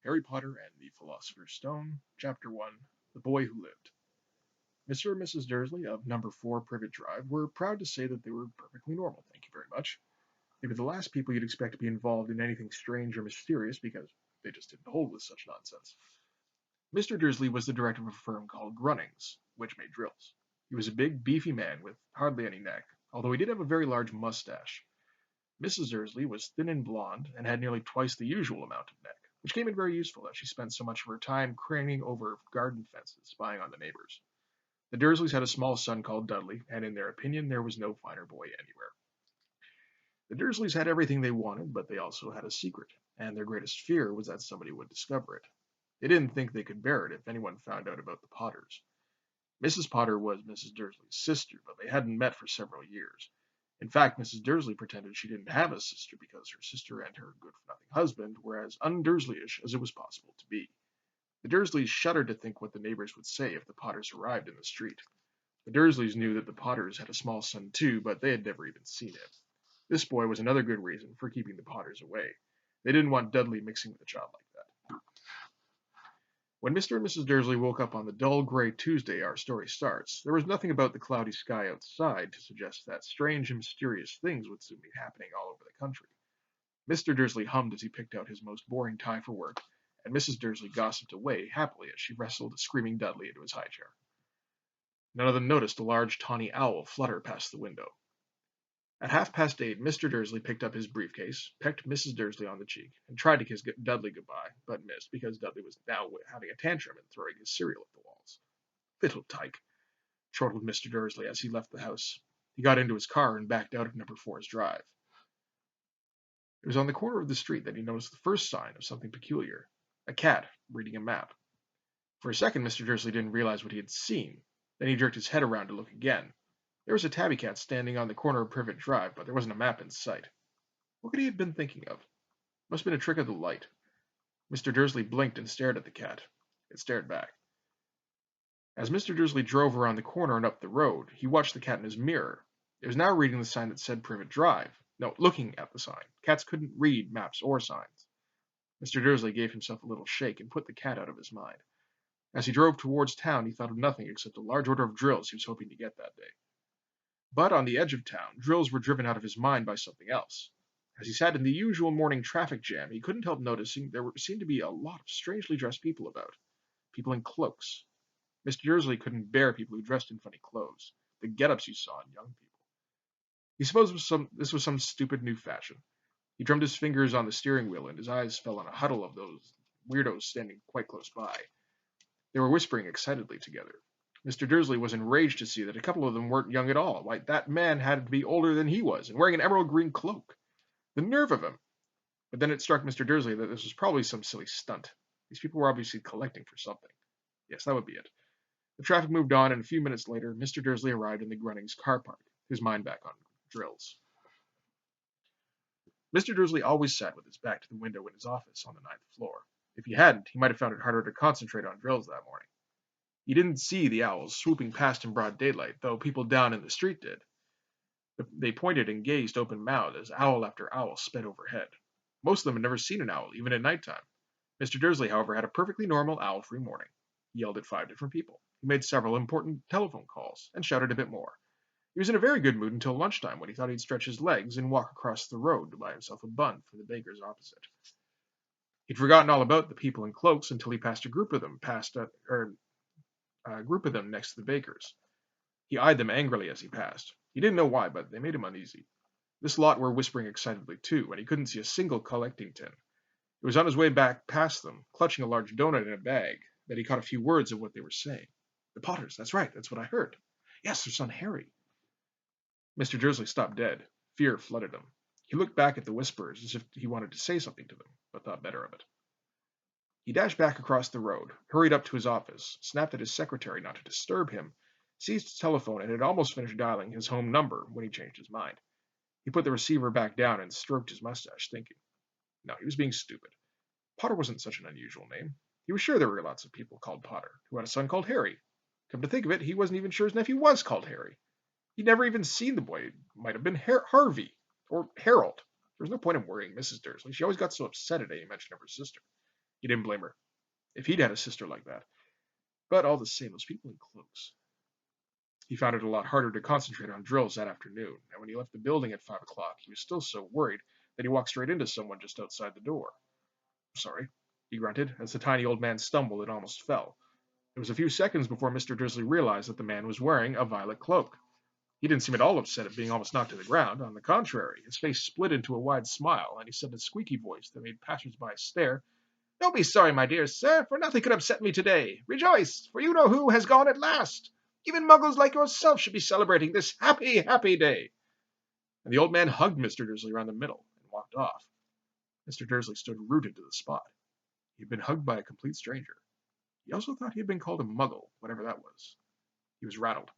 Harry Potter and the Philosopher's Stone, Chapter 1, The Boy Who Lived. Mr. and Mrs. Dursley of number 4 Privet Drive were proud to say that they were perfectly normal, thank you very much. They were the last people you'd expect to be involved in anything strange or mysterious because they just didn't hold with such nonsense. Mr. Dursley was the director of a firm called Grunnings, which made drills. He was a big, beefy man with hardly any neck, although he did have a very large mustache. Mrs. Dursley was thin and blonde and had nearly twice the usual amount of neck, which came in very useful as she spent so much of her time craning over garden fences, spying on the neighbors. The Dursleys had a small son called Dudley, and in their opinion, there was no finer boy anywhere. The Dursleys had everything they wanted, but they also had a secret, and their greatest fear was that somebody would discover it. They didn't think they could bear it if anyone found out about the Potters. Mrs. Potter was Mrs. Dursley's sister, but they hadn't met for several years. In fact, Mrs. Dursley pretended she didn't have a sister because her sister and her good-for-nothing husband were as un-Dursleyish as it was possible to be. The Dursleys shuddered to think what the neighbors would say if the Potters arrived in the street. The Dursleys knew that the Potters had a small son too, but they had never even seen him. This boy was another good reason for keeping the Potters away. They didn't want Dudley mixing with a child like that. When Mr. and Mrs. Dursley woke up on the dull gray Tuesday our story starts, there was nothing about the cloudy sky outside to suggest that strange and mysterious things would soon be happening all over the country. Mr. Dursley hummed as he picked out his most boring tie for work, and Mrs. Dursley gossiped away happily as she wrestled a screaming Dudley into his high chair. None of them noticed a large tawny owl flutter past the window. At 8:30, Mr. Dursley picked up his briefcase, pecked Mrs. Dursley on the cheek, and tried to kiss Dudley goodbye, but missed because Dudley was now having a tantrum and throwing his cereal at the walls. Little tyke, chortled Mr. Dursley as he left the house. He got into his car and backed out of number 4's drive. It was on the corner of the street that he noticed the first sign of something peculiar. A cat reading a map. For a second, Mr. Dursley didn't realize what he had seen. Then he jerked his head around to look again. There was a tabby cat standing on the corner of Privet Drive, but there wasn't a map in sight. What could he have been thinking of? Must have been a trick of the light. Mr. Dursley blinked and stared at the cat. It stared back. As Mr. Dursley drove around the corner and up the road, he watched the cat in his mirror. It was now reading the sign that said Privet Drive. No, looking at the sign. Cats couldn't read maps or signs. Mr. Dursley gave himself a little shake and put the cat out of his mind. As he drove towards town, he thought of nothing except a large order of drills he was hoping to get that day. But on the edge of town, drills were driven out of his mind by something else. As he sat in the usual morning traffic jam, he couldn't help noticing there seemed to be a lot of strangely dressed people about. People in cloaks. Mr. Dursley couldn't bear people who dressed in funny clothes. The get-ups you saw in young people. He supposed this was some stupid new fashion. He drummed his fingers on the steering wheel, and his eyes fell on a huddle of those weirdos standing quite close by. They were whispering excitedly together. Mr. Dursley was enraged to see that a couple of them weren't young at all. Why, that man had to be older than he was, and wearing an emerald green cloak. The nerve of him! But then it struck Mr. Dursley that this was probably some silly stunt. These people were obviously collecting for something. Yes, that would be it. The traffic moved on, and a few minutes later, Mr. Dursley arrived in the Grunnings car park, his mind back on drills. Mr. Dursley always sat with his back to the window in his office on the 9th floor. If he hadn't, he might have found it harder to concentrate on drills that morning. He didn't see the owls swooping past in broad daylight, though people down in the street did. They pointed and gazed open-mouthed as owl after owl sped overhead. Most of them had never seen an owl, even at nighttime. Mr. Dursley, however, had a perfectly normal owl-free morning. He yelled at 5 different people. He made several important telephone calls, and shouted a bit more. He was in a very good mood until lunchtime, when he thought he'd stretch his legs and walk across the road to buy himself a bun from the baker's opposite. He'd forgotten all about the people in cloaks until he passed a group of them next to the baker's. He eyed them angrily as he passed. He didn't know why, but they made him uneasy. This lot were whispering excitedly too, and he couldn't see a single collecting tin. It was on his way back past them, clutching a large donut in a bag, that he caught a few words of what they were saying. The Potters, that's right, that's what I heard. Yes, their son Harry. Mr. Dursley stopped dead. Fear flooded him. He looked back at the whisperers as if he wanted to say something to them, but thought better of it. He dashed back across the road, hurried up to his office, snapped at his secretary not to disturb him, seized his telephone, and had almost finished dialing his home number when he changed his mind. He put the receiver back down and stroked his mustache, thinking. No, he was being stupid. Potter wasn't such an unusual name. He was sure there were lots of people called Potter, who had a son called Harry. Come to think of it, he wasn't even sure his nephew was called Harry. He'd never even seen the boy. It might have been Harvey, or Harold. There was no point in worrying Mrs. Dursley. She always got so upset at any mention of her sister. He didn't blame her. If he'd had a sister like that. But all the same, those people in cloaks. He found it a lot harder to concentrate on drills that afternoon, and when he left the building at 5 o'clock, he was still so worried that he walked straight into someone just outside the door. Sorry, he grunted, as the tiny old man stumbled and almost fell. It was a few seconds before Mr. Dursley realized that the man was wearing a violet cloak. He didn't seem at all upset at being almost knocked to the ground. On the contrary, his face split into a wide smile, and he said in a squeaky voice that made passers-by stare, "Don't be sorry, my dear sir, for nothing could upset me today. Rejoice, for you know who has gone at last. Even muggles like yourself should be celebrating this happy, happy day." And the old man hugged Mr. Dursley around the middle and walked off. Mr. Dursley stood rooted to the spot. He had been hugged by a complete stranger. He also thought he had been called a muggle, whatever that was. He was rattled.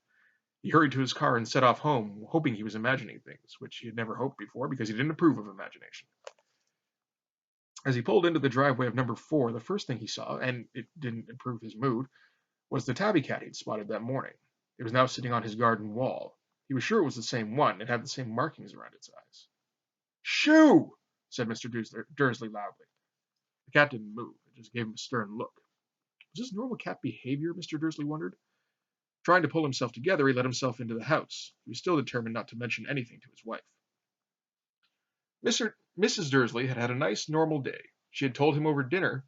He hurried to his car and set off home, hoping he was imagining things, which he had never hoped before because he didn't approve of imagination. As he pulled into the driveway of number 4, the first thing he saw, and it didn't improve his mood, was the tabby cat he'd spotted that morning. It was now sitting on his garden wall. He was sure it was the same one. It had the same markings around its eyes. "Shoo!" said Mr. Dursley loudly. The cat didn't move. It just gave him a stern look. Was this normal cat behavior, Mr. Dursley wondered? Trying to pull himself together, he let himself into the house. He was still determined not to mention anything to his wife. Mrs. Dursley had had a nice, normal day. She had told him over dinner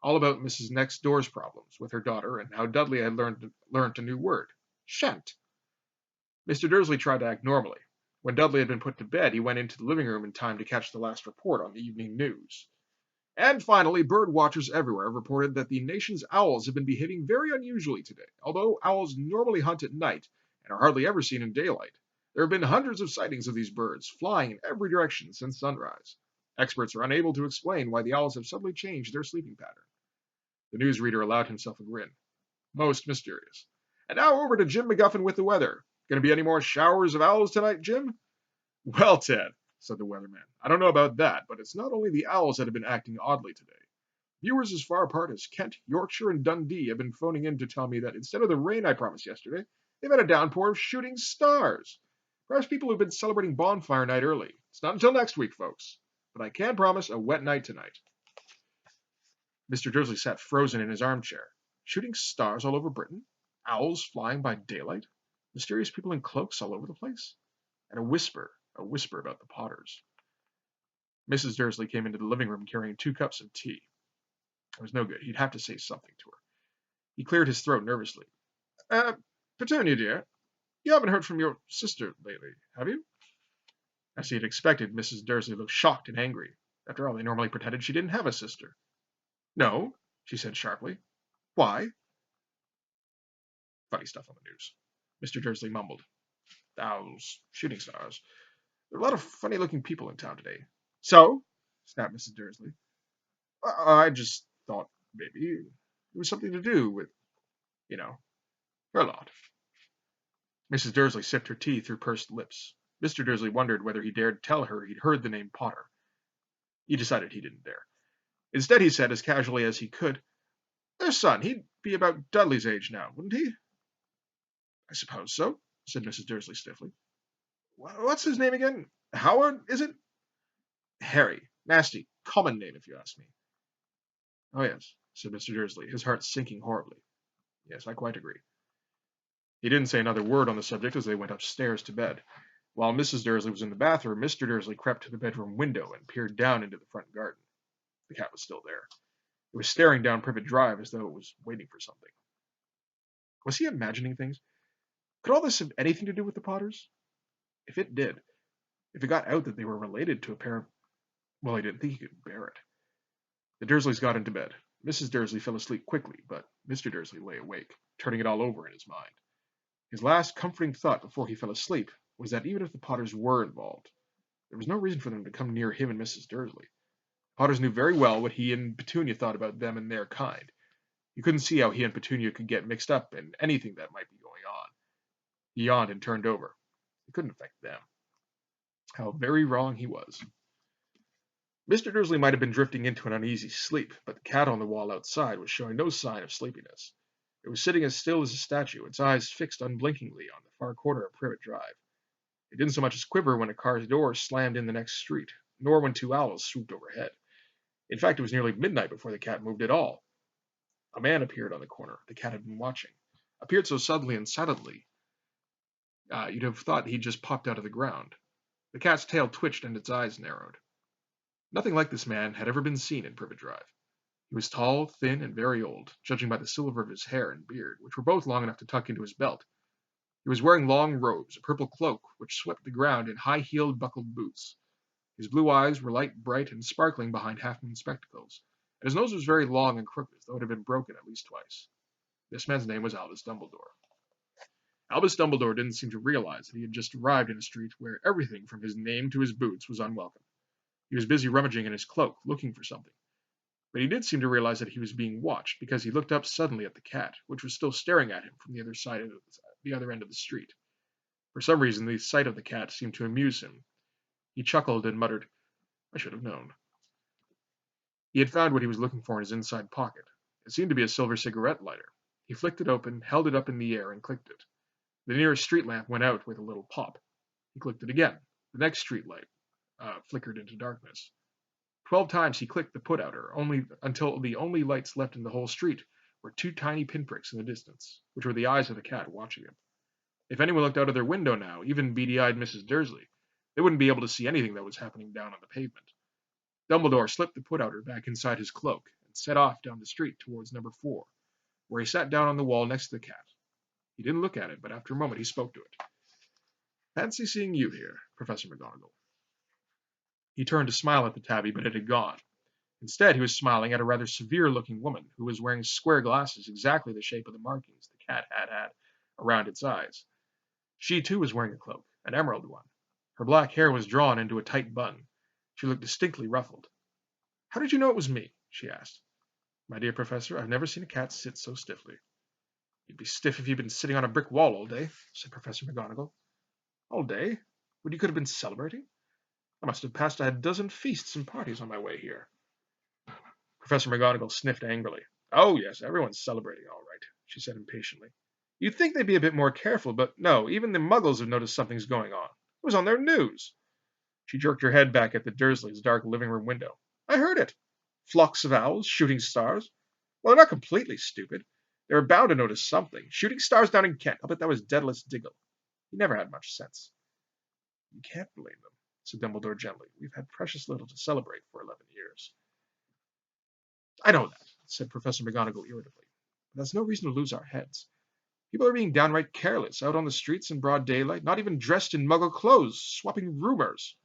all about Mrs. Next Door's problems with her daughter and how Dudley had learned a new word, shan't. Mr. Dursley tried to act normally. When Dudley had been put to bed, he went into the living room in time to catch the last report on the evening news. And finally, bird watchers everywhere reported that the nation's owls have been behaving very unusually today. Although owls normally hunt at night and are hardly ever seen in daylight, there have been hundreds of sightings of these birds flying in every direction since sunrise. Experts are unable to explain why the owls have suddenly changed their sleeping pattern. The newsreader allowed himself a grin. Most mysterious. And now over to Jim McGuffin with the weather. Going to be any more showers of owls tonight, Jim? Well, Ted, said the weatherman, I don't know about that, but it's not only the owls that have been acting oddly today. Viewers as far apart as Kent, Yorkshire, and Dundee have been phoning in to tell me that instead of the rain I promised yesterday, they've had a downpour of shooting stars. Perhaps people have been celebrating bonfire night early. It's not until next week, folks. But I can promise a wet night tonight. Mr. Dursley sat frozen in his armchair. Shooting stars all over Britain? Owls flying by daylight? Mysterious people in cloaks all over the place? And a whisper about the Potters. Mrs. Dursley came into the living room carrying 2 cups of tea. It was no good. He'd have to say something to her. He cleared his throat nervously. Petunia, dear, you haven't heard from your sister lately, have you? As he had expected, Mrs. Dursley looked shocked and angry. After all, they normally pretended she didn't have a sister. No, she said sharply. Why? Funny stuff on the news. Mr. Dursley mumbled. Owls, shooting stars. There are a lot of funny-looking people in town today. So? Snapped Mrs. Dursley. I just thought maybe it was something to do with, her lot. Mrs. Dursley sipped her tea through pursed lips. Mr. Dursley wondered whether he dared tell her he'd heard the name Potter. He decided he didn't dare. Instead, he said as casually as he could, Their son, he'd be about Dudley's age now, wouldn't he? I suppose so, said Mrs. Dursley stiffly. What's his name again? Howard, is it? Harry. Nasty, common name, if you ask me. Oh, yes, said Mr. Dursley, his heart sinking horribly. Yes, I quite agree. He didn't say another word on the subject as they went upstairs to bed. While Mrs. Dursley was in the bathroom, Mr. Dursley crept to the bedroom window and peered down into the front garden. The cat was still there. It was staring down Privet Drive as though it was waiting for something. Was he imagining things? Could all this have anything to do with the Potters? If it did, if it got out that they were related to a pair of... Well, he didn't think he could bear it. The Dursleys got into bed. Mrs. Dursley fell asleep quickly, but Mr. Dursley lay awake, turning it all over in his mind. His last comforting thought before he fell asleep was that even if the Potters were involved, there was no reason for them to come near him and Mrs. Dursley. Potters knew very well what he and Petunia thought about them and their kind. He couldn't see how he and Petunia could get mixed up in anything that might be going on. He yawned and turned over. It couldn't affect them. How very wrong he was. Mr. Dursley might have been drifting into an uneasy sleep, but the cat on the wall outside was showing no sign of sleepiness. It was sitting as still as a statue, its eyes fixed unblinkingly on the far corner of Privet Drive. It didn't so much as quiver when a car's door slammed in the next street, nor when 2 owls swooped overhead. In fact, it was nearly midnight before the cat moved at all. A man appeared on the corner the cat had been watching. Appeared so suddenly and silently, you'd have thought he'd just popped out of the ground. The cat's tail twitched and its eyes narrowed. Nothing like this man had ever been seen in Privet Drive. He was tall, thin, and very old, judging by the silver of his hair and beard, which were both long enough to tuck into his belt. He was wearing long robes, a purple cloak which swept the ground, and high-heeled buckled boots. His blue eyes were light, bright, and sparkling behind half-moon spectacles, and his nose was very long and crooked, as though it had been broken at least twice. This man's name was Albus Dumbledore. Albus Dumbledore didn't seem to realize that he had just arrived in a street where everything from his name to his boots was unwelcome. He was busy rummaging in his cloak, looking for something. But he did seem to realize that he was being watched, because he looked up suddenly at the cat, which was still staring at him from the other end of the street. For some reason, the sight of the cat seemed to amuse him. He chuckled and muttered, "I should have known." He had found what he was looking for in his inside pocket. It seemed to be a silver cigarette lighter. He flicked it open, held it up in the air, and clicked it. The nearest street lamp went out with a little pop. He clicked it again. The next street light flickered into darkness. 12 times he clicked the put-outer, until the only lights left in the whole street were two tiny pinpricks in the distance, which were the eyes of the cat watching him. If anyone looked out of their window now, even beady-eyed Mrs. Dursley, they wouldn't be able to see anything that was happening down on the pavement. Dumbledore slipped the put-outer back inside his cloak and set off down the street towards number 4, where he sat down on the wall next to the cat. He didn't look at it, but after a moment he spoke to it. "Fancy seeing you here, Professor McGonagall." He turned to smile at the tabby, but it had gone. Instead, he was smiling at a rather severe-looking woman who was wearing square glasses exactly the shape of the markings the cat had around its eyes. She, too, was wearing a cloak, an emerald one. Her black hair was drawn into a tight bun. She looked distinctly ruffled. "How did you know it was me?" she asked. "My dear Professor, I've never seen a cat sit so stiffly." "You'd be stiff if you'd been sitting on a brick wall all day," said Professor McGonagall. "All day? When you could have been celebrating? I must have passed a dozen feasts and parties on my way here." Professor McGonagall sniffed angrily. "Oh, yes, everyone's celebrating all right," she said impatiently. "You'd think they'd be a bit more careful, but no, even the Muggles have noticed something's going on. It was on their news." She jerked her head back at the Dursleys' dark living-room window. "I heard it. Flocks of owls, shooting stars. Well, they're not completely stupid. They were bound to notice something. Shooting stars down in Kent. I'll bet that was Daedalus Diggle. He never had much sense." "You can't blame them," said Dumbledore gently. "We've had precious little to celebrate for 11 years. "I know that," said Professor McGonagall irritably. "But that's no reason to lose our heads. People are being downright careless, out on the streets in broad daylight, not even dressed in Muggle clothes, swapping rumors."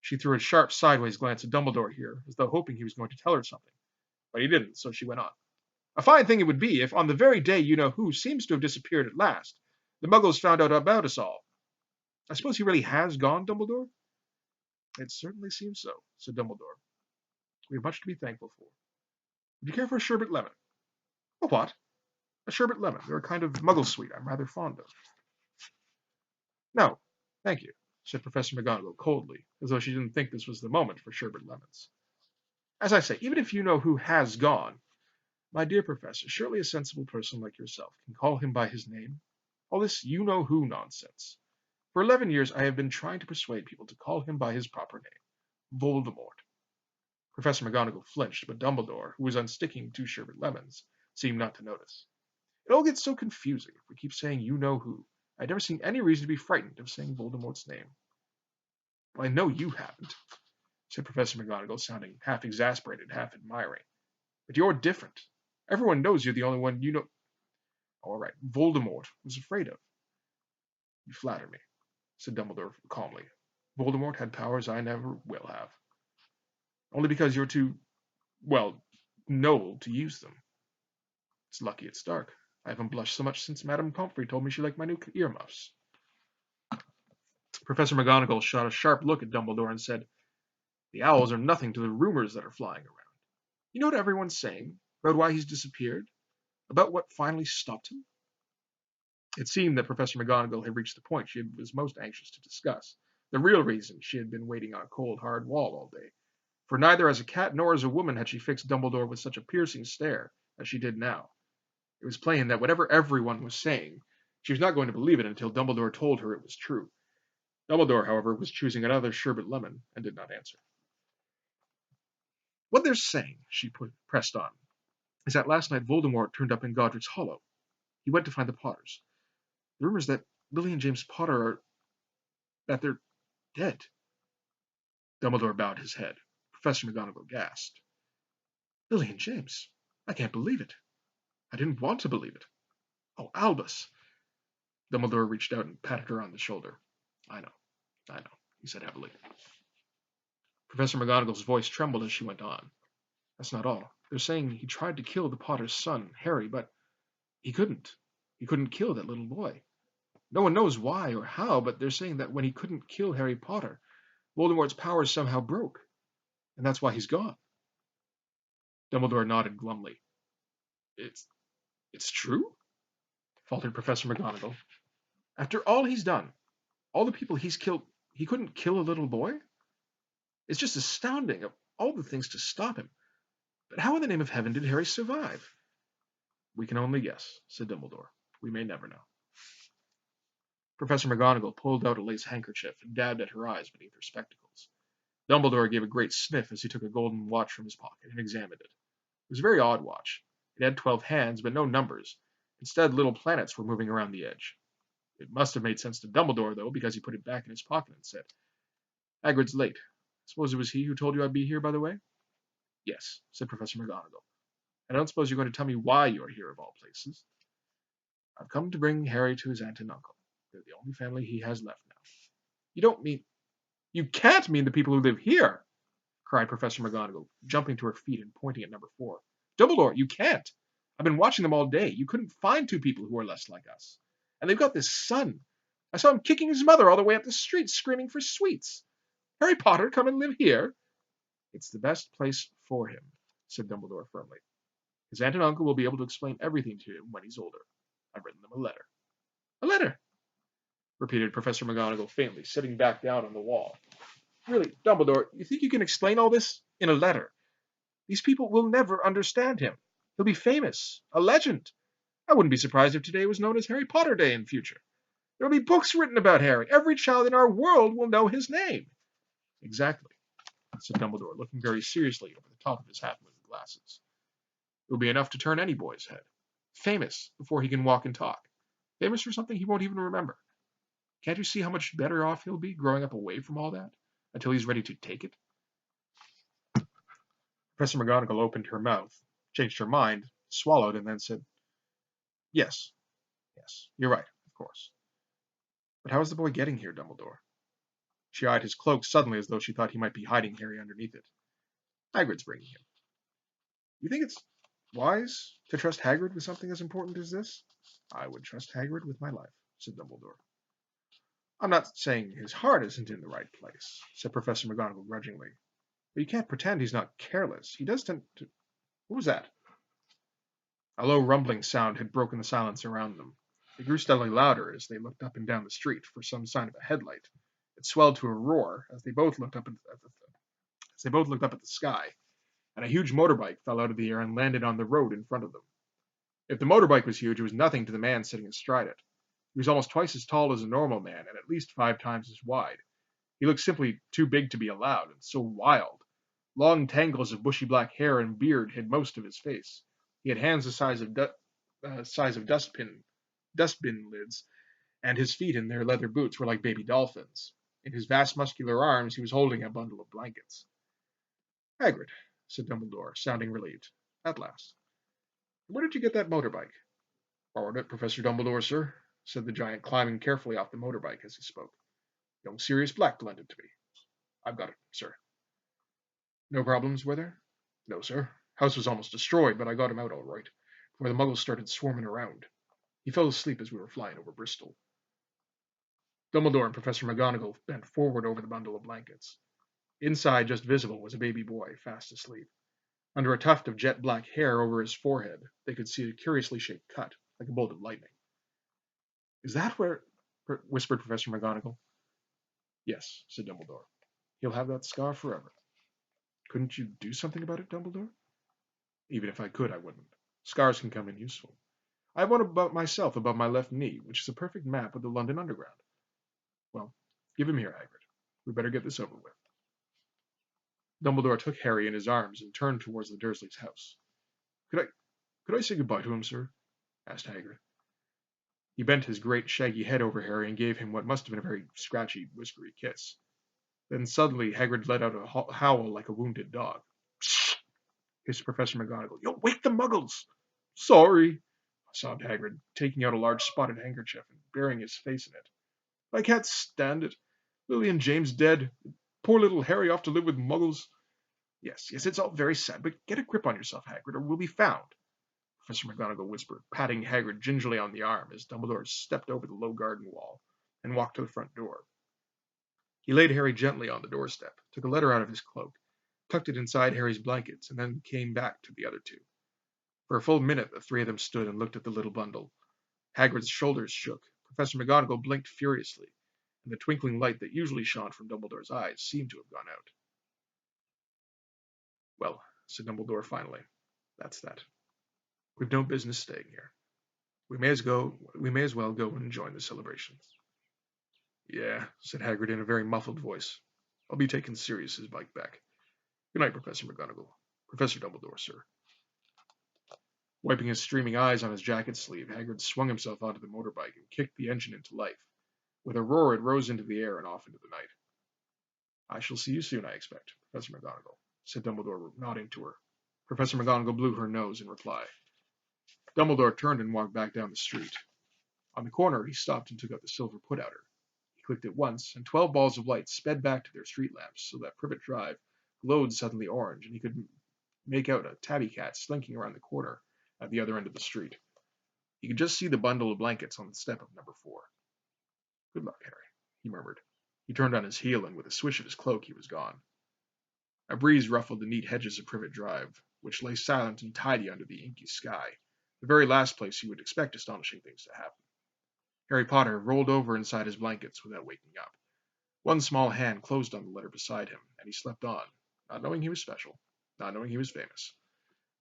She threw a sharp sideways glance at Dumbledore here, as though hoping he was going to tell her something. But he didn't, so she went on. "A fine thing it would be if, on the very day you-know-who seems to have disappeared at last, the Muggles found out about us all. I suppose he really has gone, Dumbledore?" "It certainly seems so," said Dumbledore. "We have much to be thankful for. Would you care for a sherbet lemon?" "A what?" "A sherbet lemon. They're a kind of Muggle sweet I'm rather fond of." "No, thank you," said Professor McGonagall coldly, as though she didn't think this was the moment for sherbet lemons. "As I say, even if you-know-who has gone, my dear Professor, surely a sensible person like yourself can call him by his name. All this you-know-who nonsense. For 11 years I have been trying to persuade people to call him by his proper name, Voldemort." Professor McGonagall flinched, but Dumbledore, who was unsticking 2 sherbet lemons, seemed not to notice. "It all gets so confusing if we keep saying you-know-who. I've never seen any reason to be frightened of saying Voldemort's name." "Well, I know you haven't," said Professor McGonagall, sounding half exasperated, half admiring. "But you're different. Everyone knows you're the only one you know—" "All right, Voldemort was afraid of." "You flatter me," said Dumbledore calmly. "Voldemort had powers I never will have. Only because you're too, well, noble to use them. It's lucky it's dark. I haven't blushed so much since Madame Pomfrey told me she liked my new earmuffs." Professor McGonagall shot a sharp look at Dumbledore and said, "The owls are nothing to the rumors that are flying around. You know what everyone's saying about why he's disappeared? About what finally stopped him?" It seemed that Professor McGonagall had reached the point she was most anxious to discuss, the real reason she had been waiting on a cold, hard wall all day. For neither as a cat nor as a woman had she fixed Dumbledore with such a piercing stare as she did now. It was plain that whatever everyone was saying, she was not going to believe it until Dumbledore told her it was true. Dumbledore, however, was choosing another sherbet lemon and did not answer. What they're saying, she pressed on, is that last night Voldemort turned up in Godric's Hollow. He went to find the Potters. The rumors that Lily and James Potter are... that they're dead. Dumbledore bowed his head. Professor McGonagall gasped. Lily and James? I can't believe it. I didn't want to believe it. Oh, Albus! Dumbledore reached out and patted her on the shoulder. I know, he said heavily. Professor McGonagall's voice trembled as she went on. That's not all. They're saying he tried to kill the Potter's son, Harry, but he couldn't. He couldn't kill that little boy. No one knows why or how, but they're saying that when he couldn't kill Harry Potter, Voldemort's powers somehow broke, and that's why he's gone. Dumbledore nodded glumly. It's true? Faltered Professor McGonagall. After all he's done, all the people he's killed, he couldn't kill a little boy? It's just astounding of all the things to stop him. But how in the name of heaven did Harry survive? We can only guess, said Dumbledore. We may never know. Professor McGonagall pulled out a lace handkerchief and dabbed at her eyes beneath her spectacles. Dumbledore gave a great sniff as he took a golden watch from his pocket and examined it. It was a very odd watch. It had 12 hands, but no numbers. Instead, little planets were moving around the edge. It must have made sense to Dumbledore, though, because he put it back in his pocket and said, Hagrid's late. Suppose it was he who told you I'd be here, by the way? Yes, said Professor McGonagall. I don't suppose you're going to tell me why you're here, of all places. I've come to bring Harry to his aunt and uncle. They're the only family he has left now. You don't mean... You can't mean the people who live here, cried Professor McGonagall, jumping to her feet and pointing at number 4. Dumbledore, you can't. I've been watching them all day. You couldn't find 2 people who are less like us. And they've got this son. I saw him kicking his mother all the way up the street, screaming for sweets. Harry Potter, come and live here. It's the best place for him, said Dumbledore firmly. His aunt and uncle will be able to explain everything to him when he's older. I've written them a letter. A letter, repeated Professor McGonagall faintly, sitting back down on the wall. Really, Dumbledore, you think you can explain all this in a letter? These people will never understand him. He'll be famous, a legend. I wouldn't be surprised if today was known as Harry Potter Day in future. There will be books written about Harry. Every child in our world will know his name. Exactly, said Dumbledore, looking very seriously over the top of his half-moon glasses. It will be enough to turn any boy's head. Famous before he can walk and talk. Famous for something he won't even remember. Can't you see how much better off he'll be growing up away from all that, until he's ready to take it? Professor McGonagall opened her mouth, changed her mind, swallowed, and then said, Yes, you're right, of course. But how is the boy getting here, Dumbledore? She eyed his cloak suddenly as though she thought he might be hiding Harry underneath it. Hagrid's bringing him. You think it's wise to trust Hagrid with something as important as this? I would trust Hagrid with my life, said Dumbledore. I'm not saying his heart isn't in the right place, said Professor McGonagall grudgingly. But you can't pretend he's not careless. He does tend to... What was that? A low rumbling sound had broken the silence around them. It grew steadily louder as they looked up and down the street for some sign of a headlight. It swelled to a roar as they both looked up at the sky, and a huge motorbike fell out of the air and landed on the road in front of them. If the motorbike was huge, it was nothing to the man sitting astride it. He was almost twice as tall as a normal man and at least 5 times as wide. He looked simply too big to be allowed, and so wild. Long tangles of bushy black hair and beard hid most of his face. He had hands the size of dustbin lids, and his feet in their leather boots were like baby dolphins. In his vast muscular arms he was holding a bundle of blankets. Hagrid, said Dumbledore, sounding relieved. At last. Where did you get that motorbike? Borrowed it, Professor Dumbledore, sir, said the giant, climbing carefully off the motorbike as he spoke. Young Sirius Black lent it to me. I've got it, sir. No problems, were there? No, sir. House was almost destroyed, but I got him out all right, before the muggles started swarming around. He fell asleep as we were flying over Bristol. Dumbledore and Professor McGonagall bent forward over the bundle of blankets. Inside, just visible, was a baby boy, fast asleep. Under a tuft of jet-black hair over his forehead, they could see a curiously shaped cut, like a bolt of lightning. Is that where... whispered Professor McGonagall. Yes, said Dumbledore. He'll have that scar forever. Couldn't you do something about it, Dumbledore? Even if I could, I wouldn't. Scars can come in useful. I have one about myself above my left knee, which is a perfect map of the London Underground. Well, give him here, Hagrid. We better get this over with. Dumbledore took Harry in his arms and turned towards the Dursleys' house. Could I say goodbye to him, sir? Asked Hagrid. He bent his great shaggy head over Harry and gave him what must have been a very scratchy, whiskery kiss. Then suddenly Hagrid let out a howl like a wounded dog. Psst! Hissed Professor McGonagall. You'll wake the Muggles! Sorry, sobbed Hagrid, taking out a large spotted handkerchief and burying his face in it. I can't stand it. Lily and James dead. Poor little Harry off to live with Muggles. Yes, it's all very sad, but get a grip on yourself, Hagrid, or we'll be found, Professor McGonagall whispered, patting Hagrid gingerly on the arm as Dumbledore stepped over the low garden wall and walked to the front door. He laid Harry gently on the doorstep, took a letter out of his cloak, tucked it inside Harry's blankets, and then came back to the other two. For a full minute the three of them stood and looked at the little bundle. Hagrid's shoulders shook, Professor McGonagall blinked furiously, and the twinkling light that usually shone from Dumbledore's eyes seemed to have gone out. Well, said Dumbledore finally, that's that. We've no business staying here. We may as well go and join the celebrations. Yeah, said Hagrid in a very muffled voice. I'll be taking Sirius's bike back. Good night, Professor McGonagall. Professor Dumbledore, sir. Wiping his streaming eyes on his jacket sleeve, Hagrid swung himself onto the motorbike and kicked the engine into life. With a roar, it rose into the air and off into the night. I shall see you soon, I expect, Professor McGonagall, said Dumbledore, nodding to her. Professor McGonagall blew her nose in reply. Dumbledore turned and walked back down the street. On the corner, he stopped and took out the silver put-outer. He clicked it once, and 12 balls of light sped back to their street lamps so that Privet Drive glowed suddenly orange, and he could make out a tabby cat slinking around the corner at the other end of the street. He could just see the bundle of blankets on the step of number 4. Good luck, Harry, he murmured. He turned on his heel, and with a swish of his cloak, he was gone. A breeze ruffled the neat hedges of Privet Drive, which lay silent and tidy under the inky sky, the very last place you would expect astonishing things to happen. Harry Potter rolled over inside his blankets without waking up. One small hand closed on the letter beside him, and he slept on, not knowing he was special, not knowing he was famous,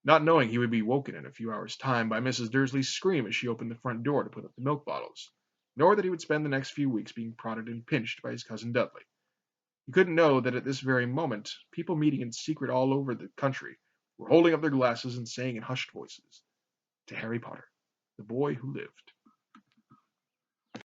not knowing he would be woken in a few hours' time by Mrs. Dursley's scream as she opened the front door to put up the milk bottles, nor that he would spend the next few weeks being prodded and pinched by his cousin Dudley. He couldn't know that at this very moment, people meeting in secret all over the country were holding up their glasses and saying in hushed voices, "To Harry Potter, the boy who lived."